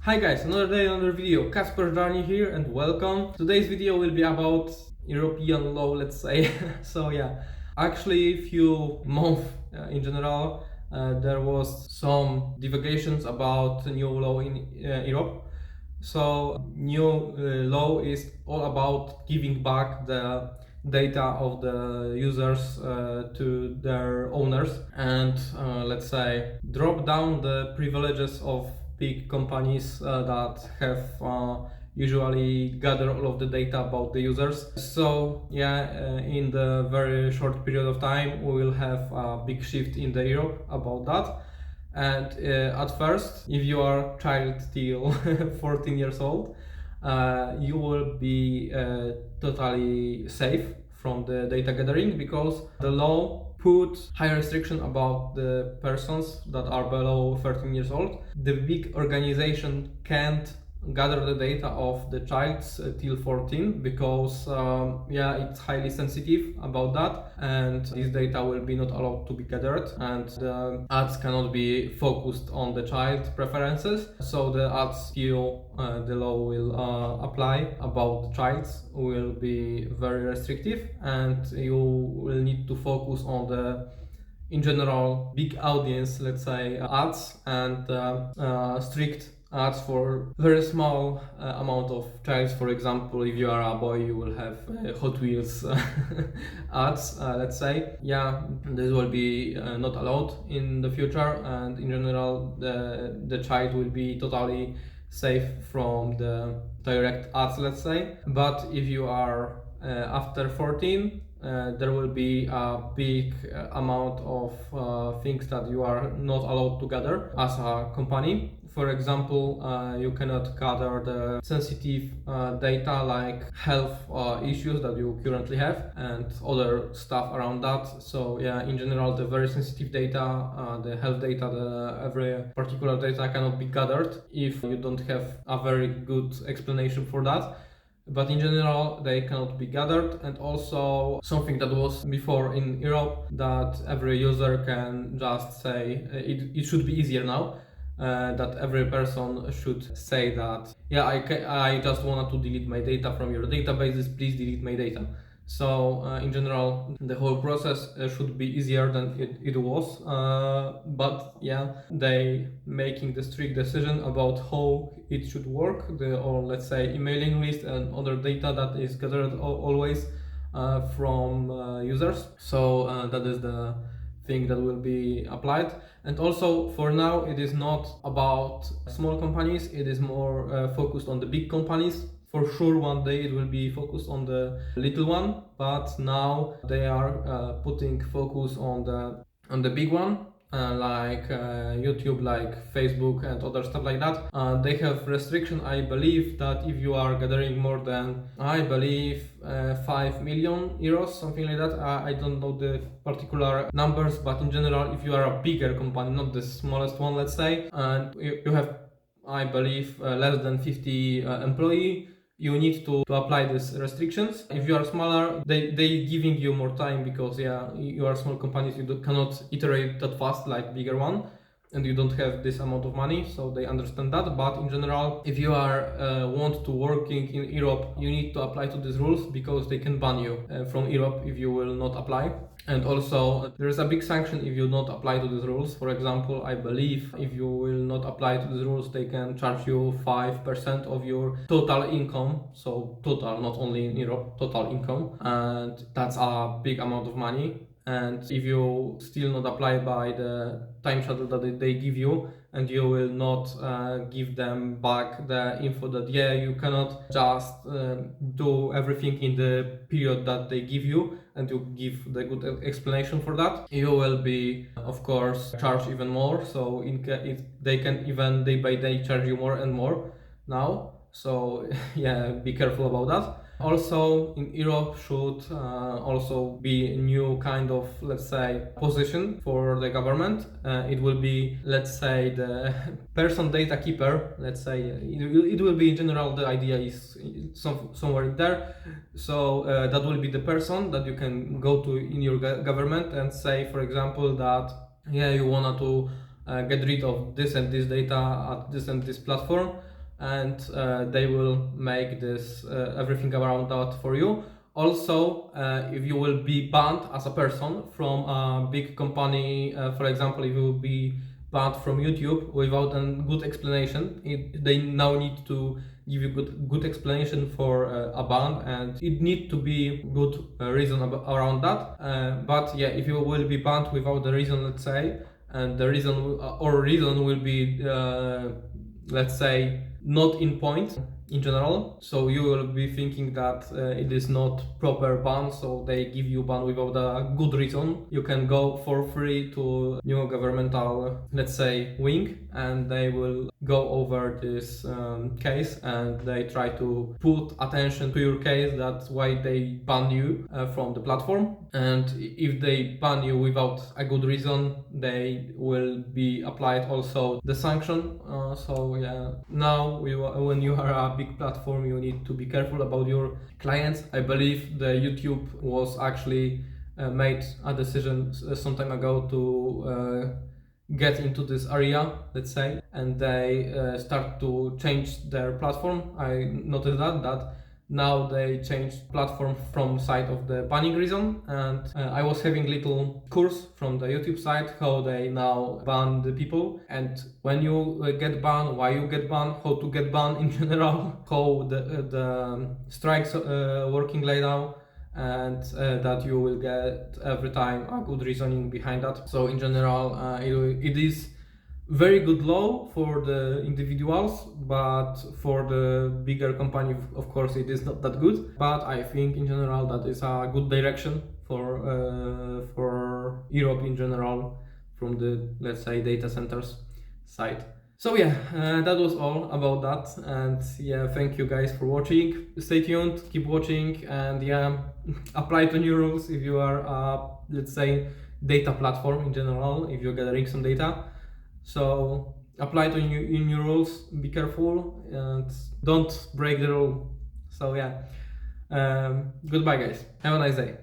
Hi guys, another day, another video. Kacper journey here and welcome. Today's video will be about European law, let's say. So yeah, actually few months in general there was some divagations about new law in Europe. So new law is all about giving back the data of the users to their owners and let's say drop down the privileges of big companies that have usually gather all of the data about the users. So yeah, in the very short period of time we will have a big shift in the Europe about that. And at first, if you are child till 14 years old, you will be totally safe from the data gathering because the law put high restriction about the persons that are below 13 years old. The big organization can't gather the data of the child till 14 because yeah, it's highly sensitive about that, and this data will be not allowed to be gathered, and the ads cannot be focused on the child preferences. So the ads skill the law will apply about the child will be very restrictive, and you will need to focus on the in general big audience, let's say ads, and strict ads for very small amount of childs. For example, if you are a boy, you will have Hot Wheels ads, let's say. Yeah, this will be not allowed in the future, and in general the child will be totally safe from the direct ads, let's say. But if you are after 14, there will be a big amount of things that you are not allowed to gather as a company. For example, you cannot gather the sensitive data like health issues that you currently have and other stuff around that. So yeah, in general, the very sensitive data, the health data, every particular data cannot be gathered if you don't have a very good explanation for that. But in general, they cannot be gathered. And also something that was before in Europe, that every user can just say it should be easier now. That every person should say that, yeah, I just wanted to delete my data from your databases, please delete my data. So in general, the whole process should be easier than it was. But yeah, they making the strict decision about how it should work, or let's say emailing list and other data that is gathered always from users. So that is the thing that will be applied. And also for now, it is not about small companies, it is more focused on the big companies. For sure one day it will be focused on the little one, but now they are putting focus on the big one, like YouTube, like Facebook and other stuff like that. They have restriction, I believe, that if you are gathering more than, I believe, 5 million euros, something like that. I don't know the particular numbers, but in general, if you are a bigger company, not the smallest one, let's say, and you have, I believe, less than 50 employee, you need to apply these restrictions. If you are smaller, they giving you more time because yeah, you are small companies, you cannot iterate that fast like bigger one, and you don't have this amount of money, so they understand that. But in general, if you are want to working in Europe, you need to apply to these rules because they can ban you from Europe if you will not apply. And also there is a big sanction if you not apply to these rules. For example, I believe if you will not apply to these rules, they can charge you 5% of your total income. So total, not only in Europe, total income, and that's a big amount of money. And if you still not apply by the time schedule that they give you, and you will not give them back the info that yeah, you cannot just do everything in the period that they give you, and you give the good explanation for that, you will be of course charged even more. So if they can even day by day charge you more and more now. So yeah, be careful about that. Also in Europe should also be a new kind of, let's say, position for the government. It will be, let's say, the person data keeper, let's say. It will be in general, the idea is somewhere in there. So that will be the person that you can go to in your government and say, for example, that yeah, you wanna to get rid of this and this data at this and this platform, and they will make this everything around that for you. Also, if you will be banned as a person from a big company, for example, if you will be banned from YouTube without a good explanation, they now need to give you good explanation for a ban, and it need to be good reason around that. But yeah, if you will be banned without the reason, let's say, and the reason reason will be let's say not in point in general, so you will be thinking that it is not proper ban, so they give you ban without a good reason. You can go for free to new governmental, let's say, wing, and they will go over this case, and they try to put attention to your case. That's why they ban you from the platform. And if they ban you without a good reason, they will be applied also the sanction. So yeah, now when you are a big platform, you need to be careful about your clients. I believe the YouTube was actually made a decision some time ago to get into this area, let's say, and they start to change their platform. I noticed that now they changed platform from side of the banning reason, and I was having little course from the YouTube side how they now ban the people, and when you get banned, why you get banned, how to get banned in general, how the strikes working like now, and that you will get every time a good reasoning behind that. So in general, it is very good law for the individuals, but for the bigger company, of course, it is not that good. But I think in general that is a good direction for Europe in general, from the, let's say, data centers side. So yeah, that was all about that, and yeah, thank you guys for watching. Stay tuned, keep watching, and yeah, apply to new rules if you are a, let's say, data platform in general, if you're gathering some data. So apply to new rules, be careful, and don't break the rule. So yeah, goodbye guys, have a nice day.